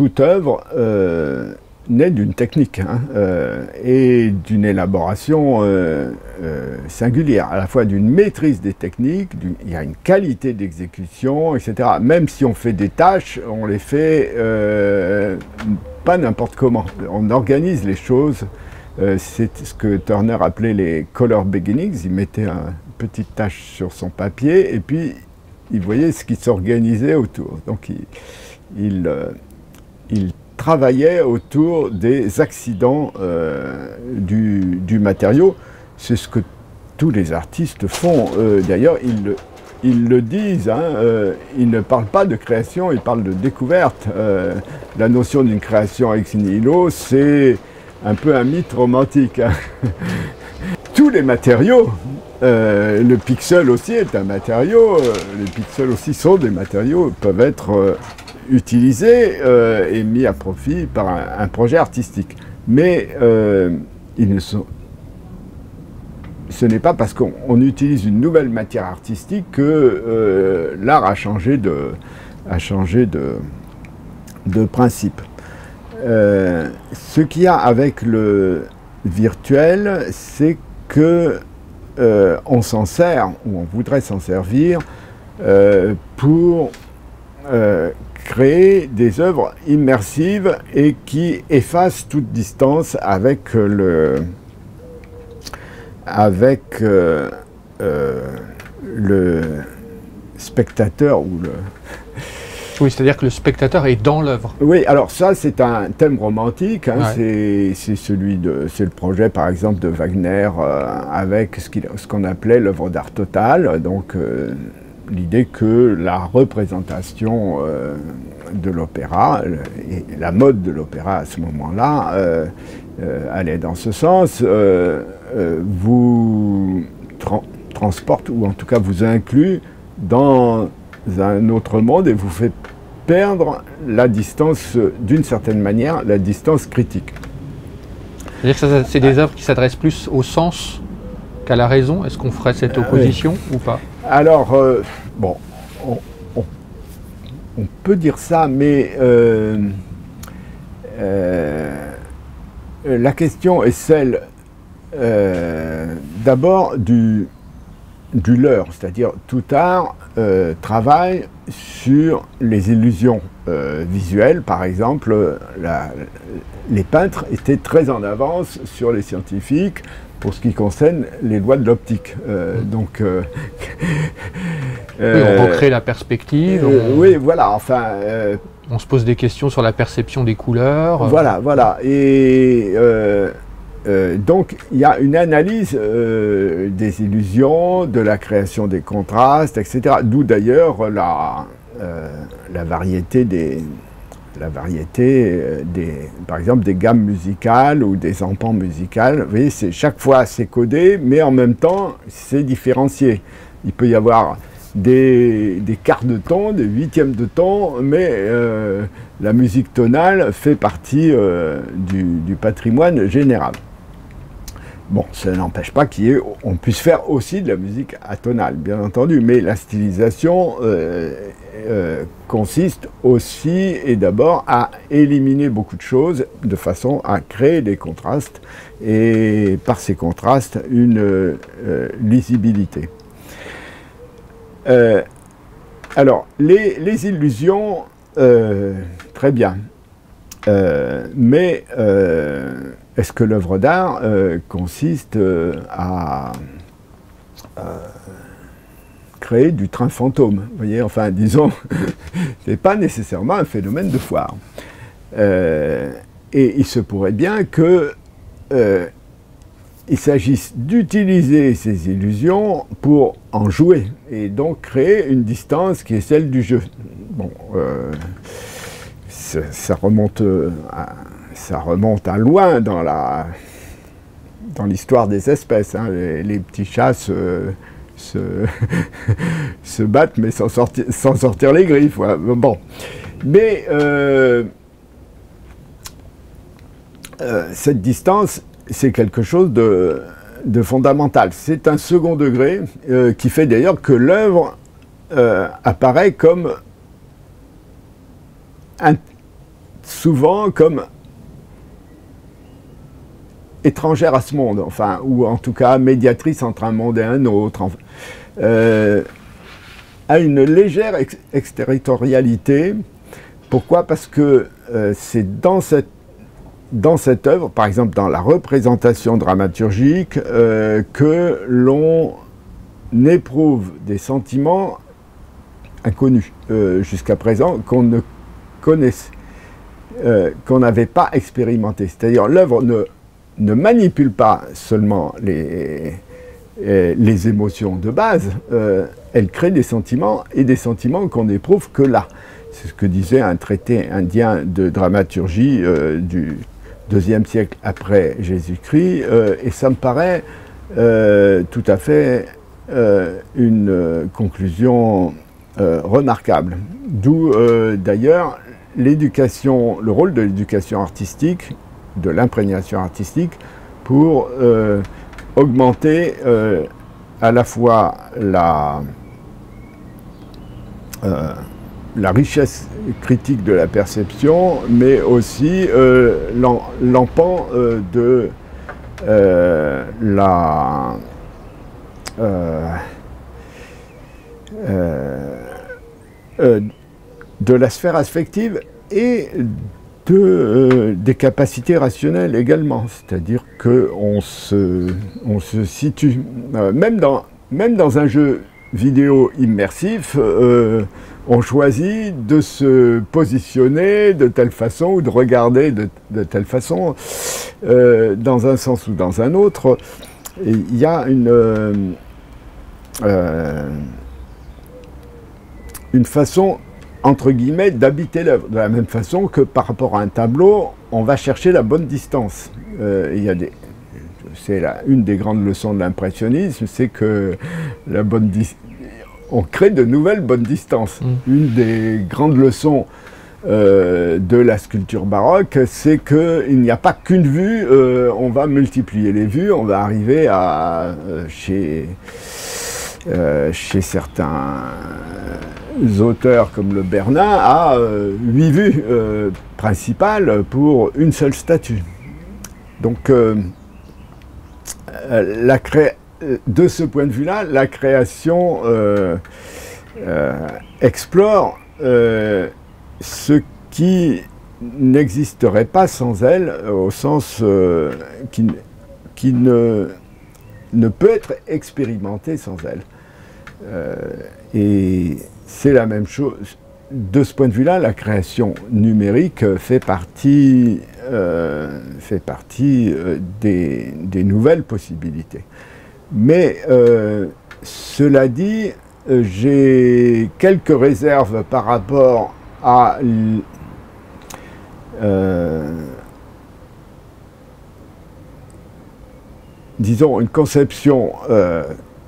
toute œuvre naît d'une technique hein, et d'une élaboration singulière, à la fois d'une maîtrise des techniques, il y a une qualité d'exécution, etc. Même si on fait des tâches, on les fait pas n'importe comment. On organise les choses. C'est ce que Turner appelait les color beginnings. Il mettait une petite tâche sur son papier et puis il voyait ce qui s'organisait autour. Donc il travaillait autour des accidents du matériau. C'est ce que tous les artistes font. D'ailleurs, ils le disent, hein, ils ne parlent pas de création, ils parlent de découverte. La notion d'une création ex nihilo, c'est un peu un mythe romantique. Hein. Tous les matériaux, le pixel aussi est un matériau, les pixels aussi sont des matériaux, peuvent être utilisés et mis à profit par un projet artistique. Mais ils ne sont... ce n'est pas parce qu'on utilise une nouvelle matière artistique que l'art a changé de principe. Ce qu'il y a avec le virtuel, c'est que on s'en sert, ou on voudrait s'en servir, pour créer des œuvres immersives et qui effacent toute distance avec le spectateur ou le... Oui, c'est-à-dire que le spectateur est dans l'œuvre. Oui, alors ça c'est un thème romantique, hein, ouais. c'est le projet par exemple de Wagner avec ce qu'on appelait l'œuvre d'art total, donc l'idée que la représentation de l'opéra, et la mode de l'opéra à ce moment-là, allait dans ce sens, vous transporte, ou en tout cas vous inclut dans un autre monde et vous fait perdre la distance, d'une certaine manière, la distance critique. C'est-à-dire que c'est des œuvres qui s'adressent plus au sens qu'à la raison. Est-ce qu'on ferait cette opposition ou pas? Alors, bon, on peut dire ça, mais la question est celle d'abord du leurre, c'est-à-dire tout art travaille sur les illusions visuelles. Par exemple, les peintres étaient très en avance sur les scientifiques pour ce qui concerne les lois de l'optique. Donc, oui, on recrée la perspective. Oui, voilà, enfin... on se pose des questions sur la perception des couleurs. Voilà, voilà. Et donc, il y a une analyse des illusions, de la création des contrastes, etc. D'où d'ailleurs la variété par exemple, des gammes musicales ou des empans musicales. Vous voyez, chaque fois c'est codé, mais en même temps c'est différencié. Il peut y avoir des quarts de ton, des huitièmes de ton, mais la musique tonale fait partie du patrimoine général. Bon, ça n'empêche pas qu'on puisse faire aussi de la musique atonale, bien entendu, mais la stylisation consiste aussi et d'abord à éliminer beaucoup de choses de façon à créer des contrastes et par ces contrastes une lisibilité. Alors, les illusions, très bien, mais est-ce que l'œuvre d'art consiste à créer du train fantôme? Vous voyez, enfin, disons, c'est pas nécessairement un phénomène de foire. Et il se pourrait bien que il s'agisse d'utiliser ces illusions pour en jouer et donc créer une distance qui est celle du jeu. Bon, ça remonte à loin dans l'histoire des espèces. Hein. Les petits chats se battent, mais sans sortir les griffes. Ouais. Bon. Mais cette distance, c'est quelque chose de fondamental. C'est un second degré qui fait d'ailleurs que l'œuvre souvent comme étrangère à ce monde, enfin, ou en tout cas médiatrice entre un monde et un autre, a une légère exterritorialité. Pourquoi? Parce que c'est dans cette œuvre, par exemple dans la représentation dramaturgique, que l'on éprouve des sentiments inconnus jusqu'à présent, qu'on ne connaissait, qu'on n'avait pas expérimenté. C'est-à-dire l'œuvre ne manipule pas seulement les émotions de base, elle crée des sentiments, et des sentiments qu'on n'éprouve que là. C'est ce que disait un traité indien de dramaturgie du IIe siècle après Jésus-Christ, et ça me paraît tout à fait une conclusion remarquable. D'où d'ailleurs l'éducation, le rôle de l'éducation artistique, de l'imprégnation artistique, pour augmenter à la fois la richesse critique de la perception, mais aussi l'empan de la sphère affective et des capacités rationnelles également. C'est-à-dire qu'on se situe, même dans un jeu vidéo immersif, on choisit de se positionner de telle façon ou de regarder de telle façon, dans un sens ou dans un autre. Et il y a une façon, entre guillemets, d'habiter l'œuvre, de la même façon que par rapport à un tableau, on va chercher la bonne distance. C'est une des grandes leçons de l'impressionnisme, c'est que on crée de nouvelles bonnes distances. Une des grandes leçons de la sculpture baroque, c'est qu'il n'y a pas qu'une vue, on va multiplier les vues, on va arriver à, chez certains auteurs comme le Bernin, à 8 vues principales pour une seule statue. Donc, de ce point de vue-là, la création explore ce qui n'existerait pas sans elle, au sens qui ne peut être expérimenté sans elle. Et c'est la même chose. De ce point de vue-là, la création numérique fait partie des nouvelles possibilités. Mais cela dit, j'ai quelques réserves par rapport à disons une conception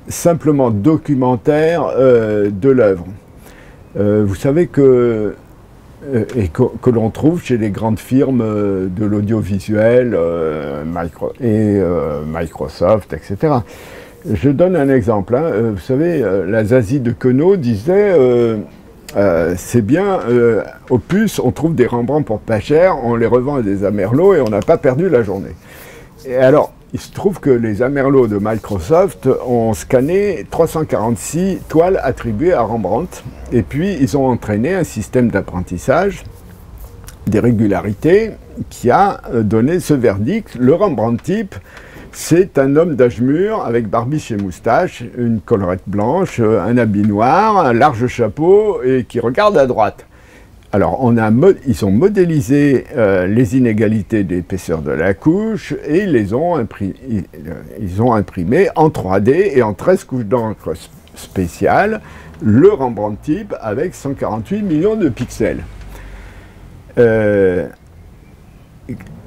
simplement documentaire de l'œuvre. Vous savez que l'on trouve chez les grandes firmes de l'audiovisuel, Microsoft, etc. Je donne un exemple. Vous savez, la Zazie de Queneau disait c'est bien, au Puce, on trouve des Rembrandt pour pas cher, on les revend à des Amerlots et on n'a pas perdu la journée. Et alors, il se trouve que les Amerlots de Microsoft ont scanné 346 toiles attribuées à Rembrandt, et puis ils ont entraîné un système d'apprentissage des régularités qui a donné ce verdict. Le Rembrandt type, c'est un homme d'âge mûr avec barbiche et moustache, une collerette blanche, un habit noir, un large chapeau et qui regarde à droite. Alors, ils ont modélisé les inégalités d'épaisseur de la couche et ils ont imprimé en 3D et en 13 couches d'encre spéciale le Rembrandt type avec 148 millions de pixels. Le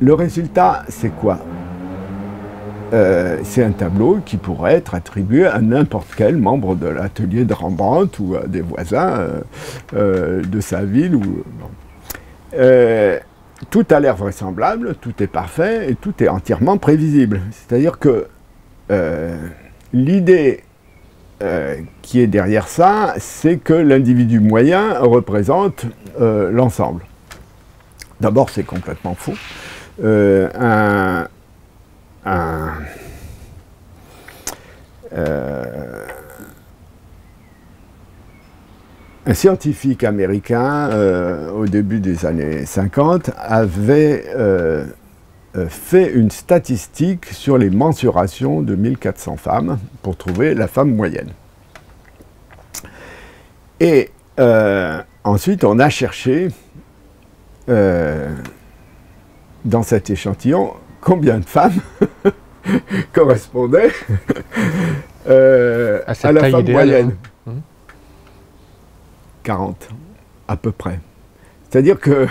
résultat, c'est quoi? C'est un tableau qui pourrait être attribué à n'importe quel membre de l'atelier de Rembrandt ou à des voisins de sa ville. Tout a l'air vraisemblable, tout est parfait et tout est entièrement prévisible. C'est-à-dire que l'idée qui est derrière ça, c'est que l'individu moyen représente l'ensemble. D'abord, c'est complètement faux. Un scientifique américain, au début des années 50, avait fait une statistique sur les mensurations de 1400 femmes pour trouver la femme moyenne. Et ensuite, on a cherché dans cet échantillon combien de femmes correspondaient à la femme moyenne. 40, à peu près. C'est-à-dire que,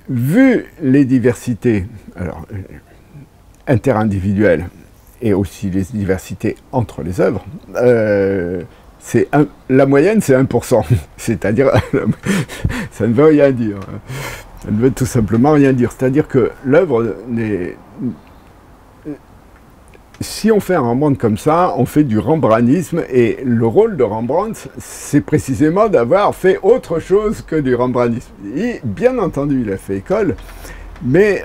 vu les diversités interindividuelles et aussi les diversités entre les œuvres, la moyenne, c'est 1%. C'est-à-dire, ça ne veut rien dire. Ça ne veut tout simplement rien dire. C'est-à-dire que l'œuvre n'est... Si on fait un Rembrandt comme ça, on fait du rembrandtisme, et le rôle de Rembrandt, c'est précisément d'avoir fait autre chose que du rembrandtisme. Et, bien entendu, il a fait école, mais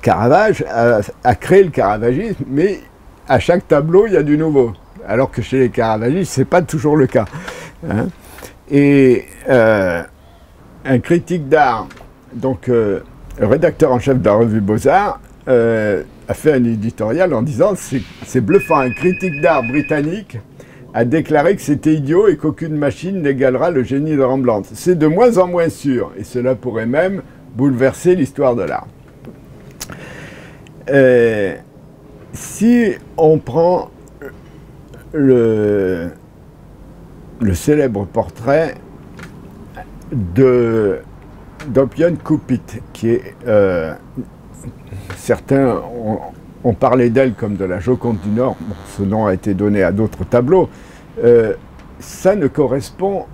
Caravage a créé le caravagisme, mais à chaque tableau, il y a du nouveau. Alors que chez les caravagistes, ce n'est pas toujours le cas. Hein. Et un critique d'art, donc le rédacteur en chef de la revue Beaux-Arts, a fait un éditorial en disant « C'est bluffant, un critique d'art britannique a déclaré que c'était idiot et qu'aucune machine n'égalera le génie de Rembrandt. C'est de moins en moins sûr, et cela pourrait même bouleverser l'histoire de l'art. » Si on prend le célèbre portrait d'Oppian Kupit, qui est... certains ont parlé d'elle comme de la Joconde du Nord, bon, ce nom a été donné à d'autres tableaux, ça ne correspond...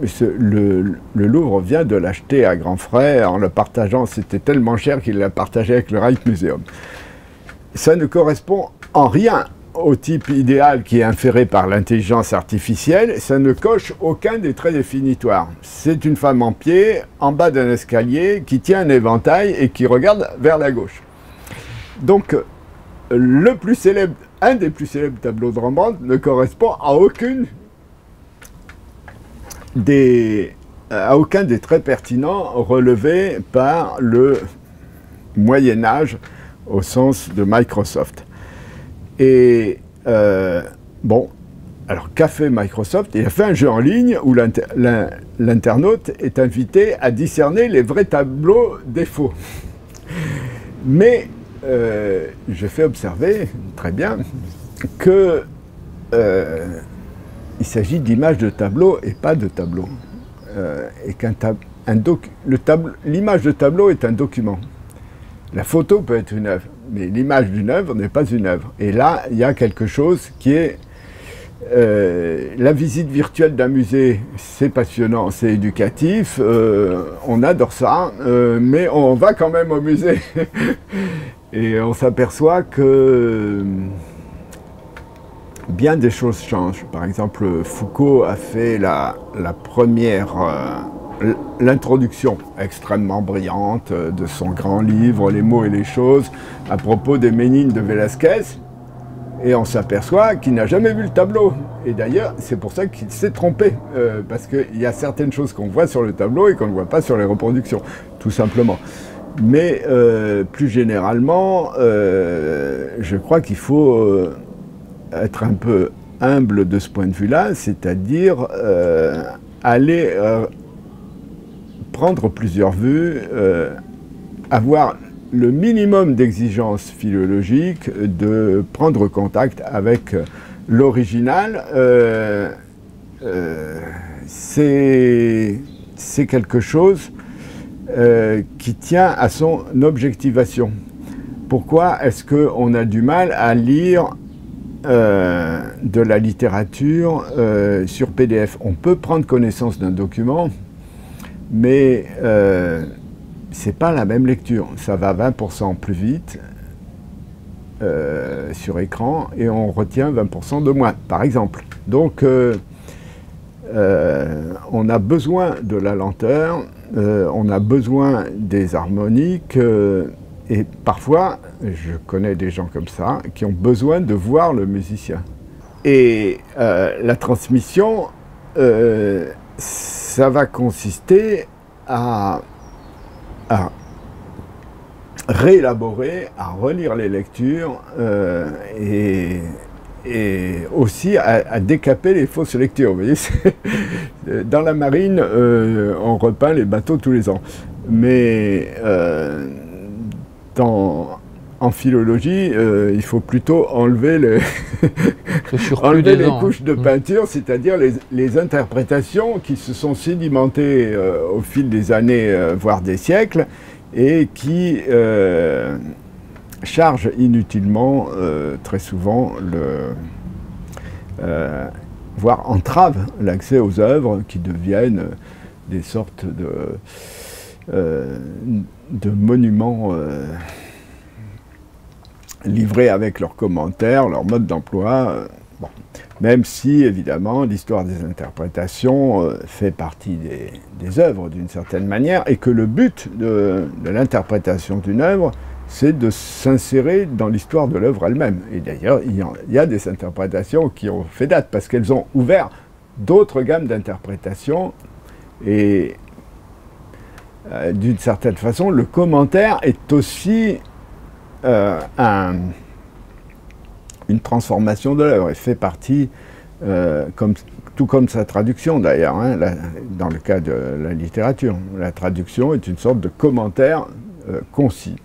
Le Louvre vient de l'acheter à grands frais en le partageant, c'était tellement cher qu'il l'a partagé avec le Rijksmuseum. Ça ne correspond en rien au type idéal qui est inféré par l'intelligence artificielle, ça ne coche aucun des traits définitoires. C'est une femme en pied, en bas d'un escalier, qui tient un éventail et qui regarde vers la gauche. Donc, un des plus célèbres tableaux de Rembrandt ne correspond à aucun des traits pertinents relevés par le Moyen-Âge au sens de Microsoft. Et bon, alors qu'a fait Microsoft? Il a fait un jeu en ligne où l'internaute est invité à discerner les vrais tableaux des faux. Mais je fais observer, très bien, que il s'agit d'images de tableau et pas de tableau. Et l'image de tableau est un document. La photo peut être une œuvre, mais l'image d'une œuvre n'est pas une œuvre. Et là, il y a quelque chose qui est... la visite virtuelle d'un musée, c'est passionnant, c'est éducatif, on adore ça, mais on va quand même au musée. Et on s'aperçoit que bien des choses changent. Par exemple, Foucault a fait la première... l'introduction extrêmement brillante de son grand livre « Les mots et les choses » à propos des Ménines de Velázquez, et on s'aperçoit qu'il n'a jamais vu le tableau. Et d'ailleurs, c'est pour ça qu'il s'est trompé, parce qu'il y a certaines choses qu'on voit sur le tableau et qu'on ne voit pas sur les reproductions, tout simplement. Mais plus généralement, je crois qu'il faut être un peu humble de ce point de vue-là, c'est-à-dire aller... prendre plusieurs vues, avoir le minimum d'exigence philologique, de prendre contact avec l'original, c'est quelque chose qui tient à son objectivation. Pourquoi est-ce qu'on a du mal à lire de la littérature sur PDF? On peut prendre connaissance d'un document, mais c'est pas la même lecture. Ça va 20% plus vite sur écran et on retient 20% de moins, par exemple. Donc, on a besoin de la lenteur, on a besoin des harmoniques, et parfois, je connais des gens comme ça, qui ont besoin de voir le musicien. Et la transmission, ça va consister à réélaborer, à relire les lectures et aussi à décaper les fausses lectures. Vous voyez, dans la marine, on repeint les bateaux tous les ans. Mais en philologie, il faut plutôt enlever les couches de peinture, c'est-à-dire les interprétations qui se sont sédimentées au fil des années, voire des siècles, et qui chargent inutilement, très souvent, voire entravent l'accès aux œuvres qui deviennent des sortes de monuments livrés avec leurs commentaires, leur mode d'emploi. Bon. Même si, évidemment, l'histoire des interprétations fait partie des œuvres d'une certaine manière, et que le but de l'interprétation d'une œuvre, c'est de s'insérer dans l'histoire de l'œuvre elle-même. Et d'ailleurs, il y a des interprétations qui ont fait date, parce qu'elles ont ouvert d'autres gammes d'interprétations, et d'une certaine façon, le commentaire est aussi une transformation de l'œuvre. Il fait partie, tout comme sa traduction d'ailleurs, hein, dans le cas de la littérature. La traduction est une sorte de commentaire concis.